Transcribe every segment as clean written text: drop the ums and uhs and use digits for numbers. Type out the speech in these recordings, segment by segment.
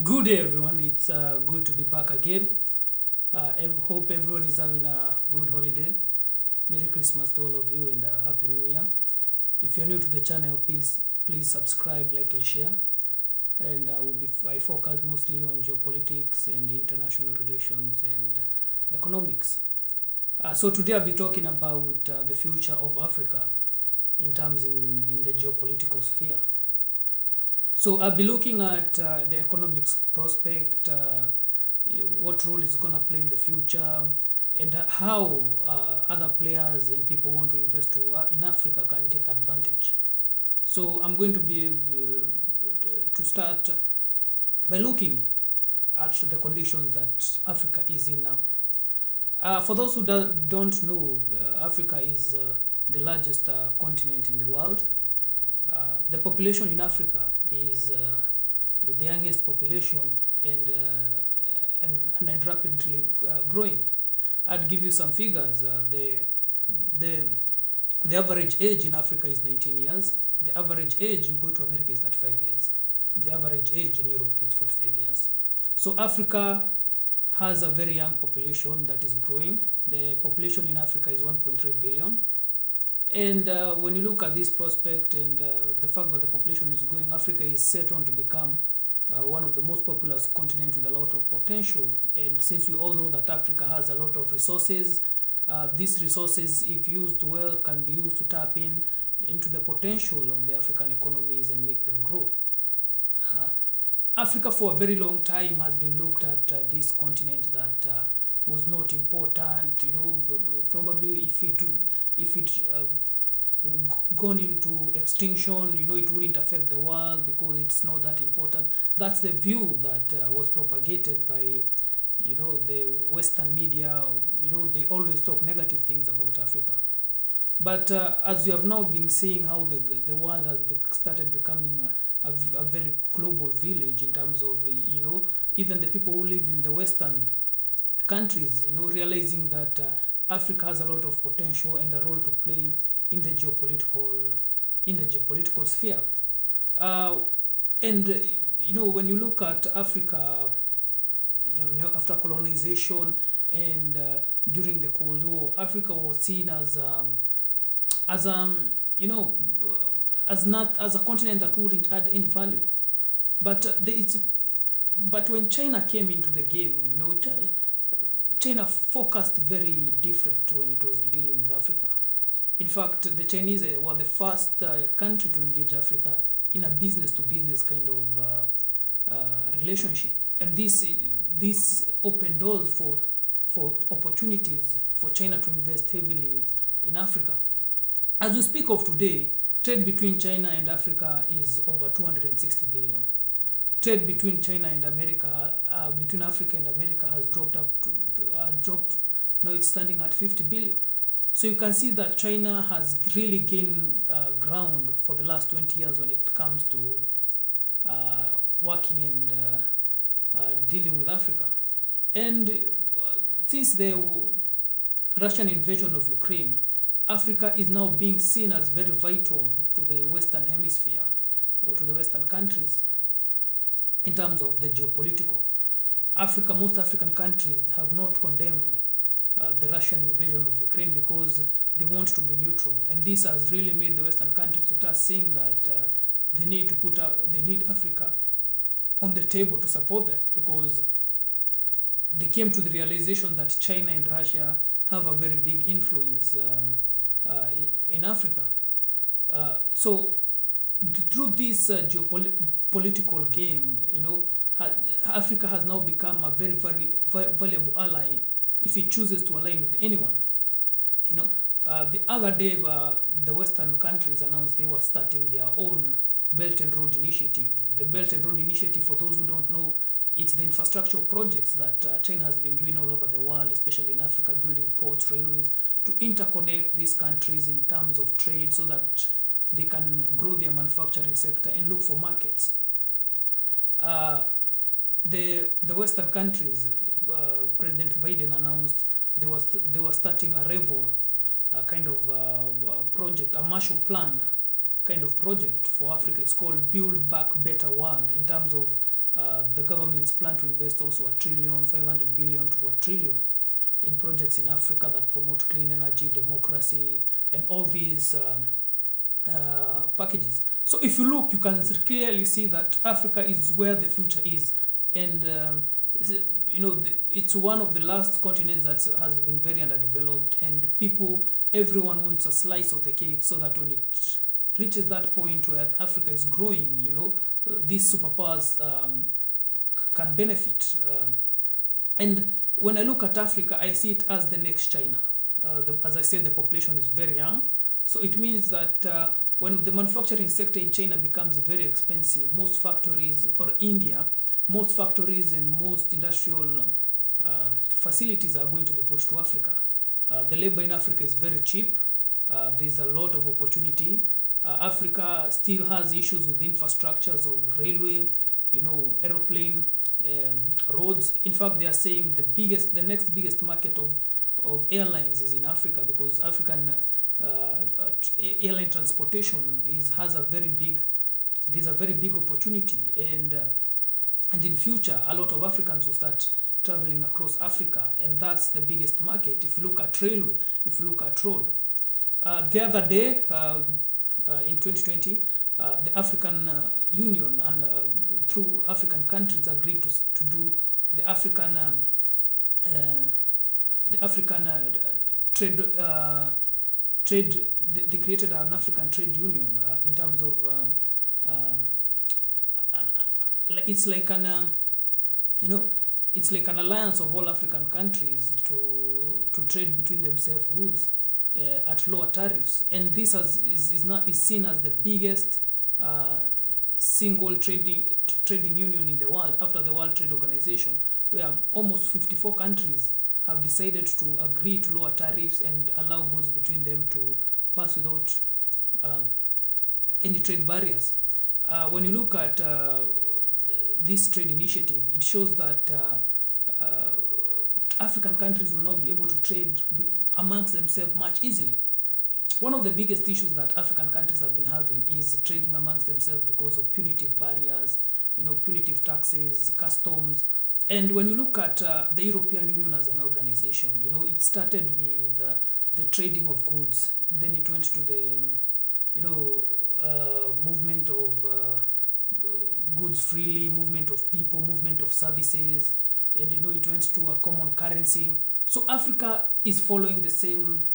Good day, everyone. It's good to be back again. Hope everyone is having a good holiday. Merry Christmas to all of you and Happy New Year. If you're new to the channel, please subscribe, like, and share. And I focus mostly on geopolitics and international relations and economics. So today I'll be talking about the future of Africa in terms in the geopolitical sphere. So I'll be looking at the economics prospect, what role it's going to play in the future, and how other players and people who want to invest in Africa can take advantage. So I'm going to be to start by looking at the conditions that Africa is in now. For those who don't know, Africa is the largest continent in the world. The population in Africa is the youngest population and rapidly growing. I'd give you some figures. The average age in Africa is 19 years. The average age you go to America is 35 years. And the average age in Europe is 45 years. So Africa has a very young population that is growing. The population in Africa is 1.3 billion. And when you look at this prospect and the fact that the population is growing, Africa is set on to become one of the most populous continents with a lot of potential. And since we all know that Africa has a lot of resources, these resources, if used well, can be used to tap into the potential of the African economies and make them grow. Africa for a very long time has been looked at this continent that was not important. Probably if it gone into extinction, it wouldn't affect the world because it's not that important. That's the view that was propagated by the Western media. They always talk negative things about Africa. But as you have now been seeing how the world has started becoming a very global village in terms of even the people who live in the Western countries realizing that Africa has a lot of potential and a role to play in the geopolitical sphere. And when you look at Africa, after colonization and during the Cold War, Africa was seen as not as a continent that wouldn't add any value. But when China came into the game, China focused very different when it was dealing with Africa. In fact, the Chinese were the first country to engage Africa in a business-to-business kind of relationship, and this opened doors for opportunities for China to invest heavily in Africa. As we speak of today, trade between China and Africa is over 260 billion. Trade between China and America, between Africa and America, has dropped now it's standing at 50 billion. So you can see that China has really gained ground for the last 20 years when it comes to working and dealing with Africa. And since the Russian invasion of Ukraine, Africa is now being seen as very vital to the Western Hemisphere or to the Western countries in terms of the geopolitical. Most African countries have not condemned the Russian invasion of Ukraine because they want to be neutral, and this has really made the Western countries to start seeing that they need Africa on the table to support them, because they came to the realization that China and Russia have a very big influence in Africa. So through this geopolitical game, Africa has now become a very, very valuable ally if it chooses to align with anyone. The other day, the Western countries announced they were starting their own Belt and Road Initiative. The Belt and Road Initiative, for those who don't know, it's the infrastructure projects that China has been doing all over the world, especially in Africa, building ports, railways, to interconnect these countries in terms of trade so that they can grow their manufacturing sector and look for markets. The Western countries, President Biden announced they were starting a REVOL kind of project, a Marshall Plan kind of project for Africa. It's called Build Back Better World, in terms of The governments plan to invest also 1 trillion, 500 billion to 1 trillion in projects in Africa that promote clean energy, democracy, and all these packages. So if you look, you can clearly see that Africa is where the future is, and it's one of the last continents that has been very underdeveloped, and everyone wants a slice of the cake, so that when it reaches that point where Africa is growing, these superpowers can benefit. And when I look at Africa, I see it as the next China. As I said, the population is very young, so it means that when the manufacturing sector in China becomes very expensive, most factories, or India, most factories and most industrial facilities are going to be pushed to Africa. The labor in Africa is very cheap. There's a lot of opportunity. Africa still has issues with infrastructures of railway, aeroplane, roads. In fact, they are saying the next biggest market of airlines is in Africa, because African airline transportation there's a very big opportunity, and in future a lot of Africans will start traveling across Africa, and that's the biggest market. If you look at railway, if you look at road, the other day in 2020, the African Union and through African countries agreed to do the African trade. They created an African trade union in terms of it's like an alliance of all African countries to trade between themselves goods at lower tariffs, and this is seen as the biggest single trading union in the world after the World Trade Organization, where almost 54 countries have decided to agree to lower tariffs and allow goods between them to pass without any trade barriers. When you look at this trade initiative, it shows that African countries will now be able to trade amongst themselves much easily. One of the biggest issues that African countries have been having is trading amongst themselves because of punitive barriers, punitive taxes, customs. And when you look at the European Union as an organization, it started with the trading of goods, and then it went to the, movement of goods freely, movement of people, movement of services, and it went to a common currency. So Africa is following the same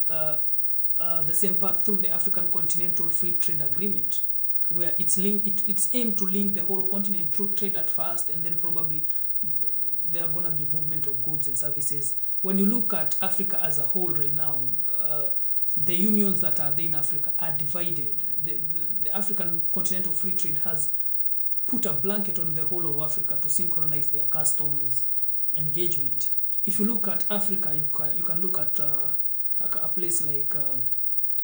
path through the African Continental Free Trade Agreement, where it's aimed to link the whole continent through trade at first, and then probably there are gonna be movement of goods and services. When you look at Africa as a whole right now, the unions that are there in Africa are divided. The African Continental Free Trade has put a blanket on the whole of Africa to synchronize their customs engagement. If you look at Africa, you can look at a place like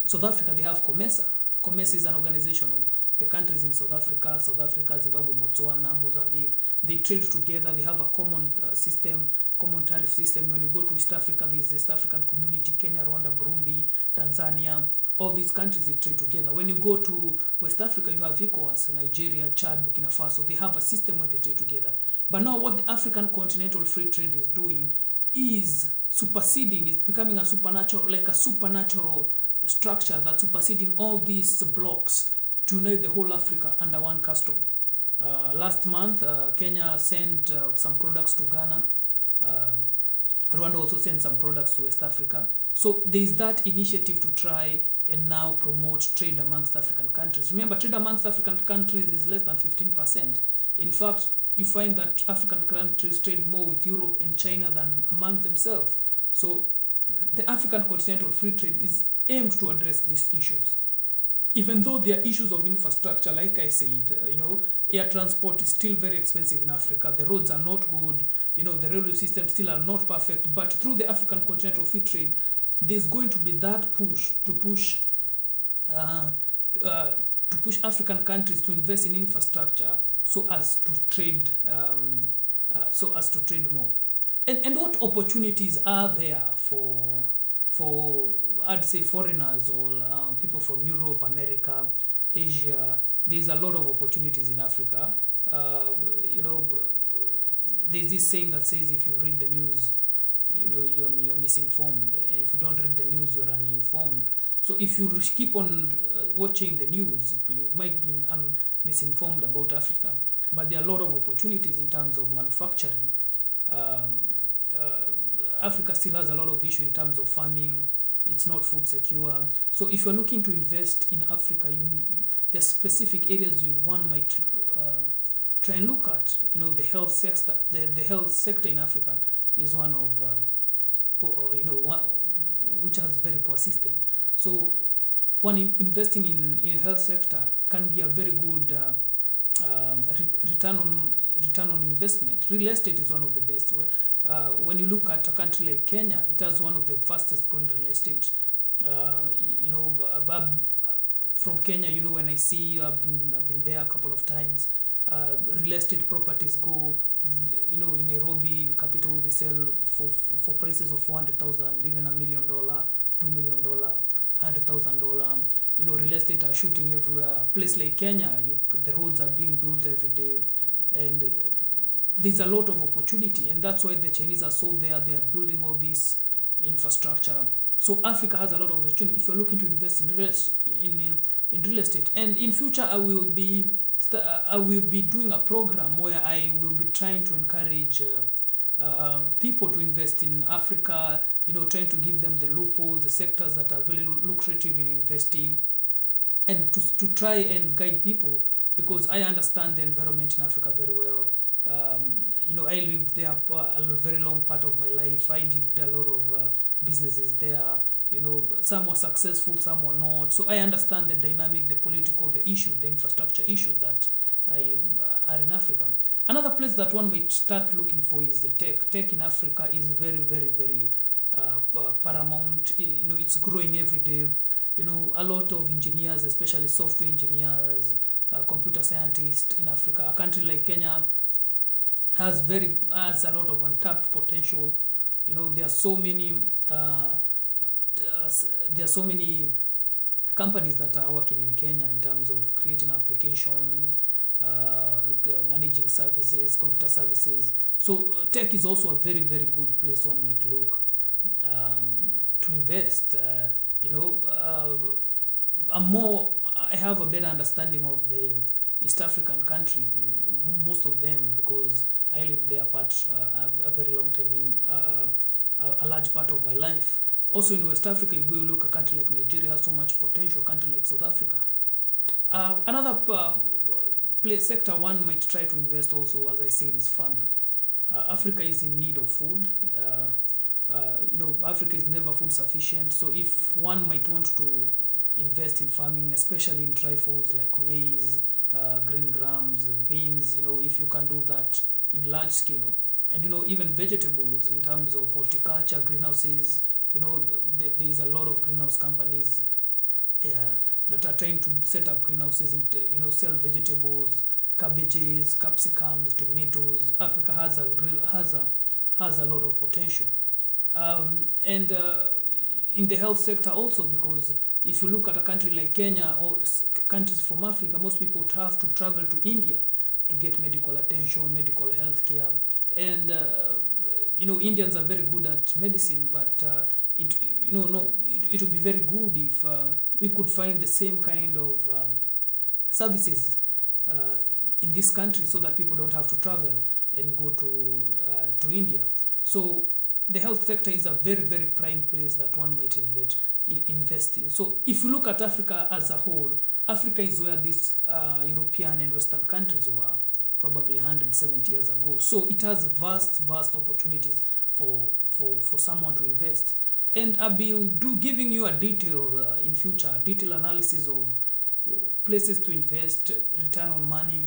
South Africa. They have COMESA. COMESA is an organization of the countries in South Africa, Zimbabwe, Botswana, Mozambique. They trade together. They have a common common tariff system. When you go to East Africa, there is the East African Community, Kenya, Rwanda, Burundi, Tanzania. All these countries, they trade together. When you go to West Africa, you have ECOWAS, Nigeria, Chad, Burkina Faso. They have a system where they trade together. But now what the African Continental Free Trade is doing is becoming a supernatural structure that's superseding all these blocks to unite the whole Africa under one custom. Last month, Kenya sent some products to Ghana. Rwanda also sent some products to West Africa. So there is that initiative to try and now promote trade amongst African countries. Remember, trade amongst African countries is less than 15%. In fact, you find that African countries trade more with Europe and China than among themselves. So the African Continental Free Trade is aimed to address these issues. Even though there are issues of infrastructure, like I said, air transport is still very expensive in Africa. The roads are not good. The railway systems still are not perfect. But through the African Continental Free Trade, there's going to be that push to push African countries to invest in infrastructure so as to trade more. And what opportunities are there for I'd say foreigners or people from Europe, America, Asia, there's a lot of opportunities in Africa. You know, there's this saying that says if you read the news, you're misinformed. If you don't read the news, you're uninformed. So if you keep on watching the news, you might be misinformed about Africa. But there are a lot of opportunities in terms of manufacturing. um, Africa still has a lot of issue in terms of farming. It's not food secure. So if you're looking to invest in Africa, there are specific areas one might try and look at. The health sector. The health sector in Africa is one of which has very poor system. So investing in health sector can be a very good return on investment. Real estate is one of the best. When you look at a country like Kenya, it has one of the fastest growing real estate. From Kenya, when I see, I've been there a couple of times. Real estate properties go, in Nairobi, the capital, they sell for prices of 400,000, even $1 million, $2 million, $100,000. Real estate are shooting everywhere. A place like Kenya, the roads are being built every day, and there's a lot of opportunity, and that's why the Chinese are so there. They are building all this infrastructure. So Africa has a lot of opportunity if you're looking to invest in real estate. And in future, I will be doing a program where I will be trying to encourage people to invest in Africa. Trying to give them the loopholes, the sectors that are very lucrative in investing, and to try and guide people, because I understand the environment in Africa very well. I lived there a very long part of my life. I did a lot of businesses there. Some were successful, some were not. So I understand the dynamic, the political, the issue, the infrastructure issues that are in Africa. Another place that one might start looking for is the tech. Tech in Africa is very, very, very paramount. It's growing every day. A lot of engineers, especially software engineers, computer scientists in Africa. A country like Kenya has a lot of untapped potential. There are so many companies that are working in Kenya in terms of creating applications, managing services, computer services. So tech is also a very, very good place one might look to invest. I have a better understanding of the East African countries, most of them, because I lived there a very long time, in a large part of my life. Also in West Africa, you look, a country like Nigeria has so much potential, a country like South Africa. Another sector one might try to invest also, as I said, is farming. Africa is in need of food. Africa is never food sufficient. So if one might want to invest in farming, especially in dry foods like maize, green grams, beans, if you can do that in large scale, and even vegetables in terms of horticulture, greenhouses, there is a lot of greenhouse companies that are trying to set up greenhouses and sell vegetables, cabbages, capsicums, tomatoes. Africa has a lot of potential. And in the health sector also, because if you look at a country like Kenya or countries from Africa, most people have to travel to India to get medical attention, medical health care. And Indians are very good at medicine, but it would be very good if we could find the same kind of services in this country, so that people don't have to travel and go to India. So the health sector is a very, very prime place that one might invest in. So if you look at Africa as a whole, Africa is where these European and Western countries were probably 170 years ago. So it has vast opportunities for someone to invest. And I will giving you a detail in future, detailed analysis of places to invest, return on money,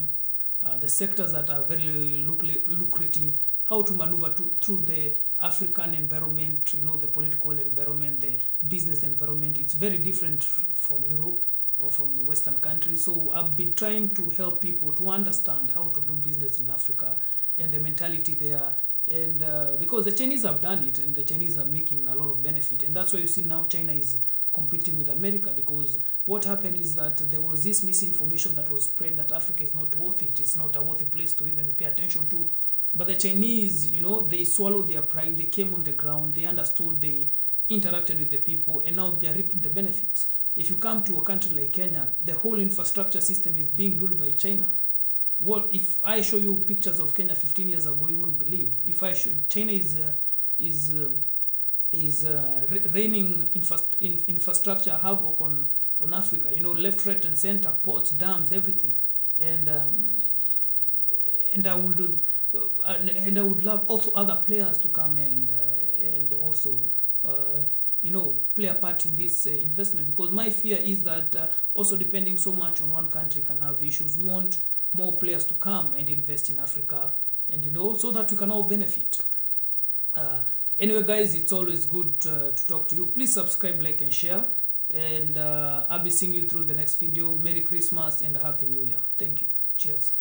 the sectors that are very lucrative, how to maneuver through the African environment, the political environment, the business environment. It's very different from Europe or from the Western countries. So I'll be trying to help people to understand how to do business in Africa and the mentality there. And because the Chinese have done it, and the Chinese are making a lot of benefit. And that's why you see now China is competing with America, because what happened is that there was this misinformation that was spread that Africa is not worth it. It's not a worthy place to even pay attention to. But the Chinese, they swallowed their pride. They came on the ground. They understood. They interacted with the people, and now they are reaping the benefits. If you come to a country like Kenya, the whole infrastructure system is being built by China. Well, if I show you pictures of Kenya 15 years ago, you won't believe. If I show China is raining infrastructure havoc on Africa. Left, right, and center, ports, dams, everything, and I would love also other players to come and also play a part in this investment, because my fear is that also depending so much on one country can have issues. We want more players to come and invest in Africa, and so that we can all benefit. Anyway, guys, it's always good to talk to you. Please subscribe, like, and share, and I'll be seeing you through the next video. Merry Christmas and Happy New Year. Thank you. Cheers.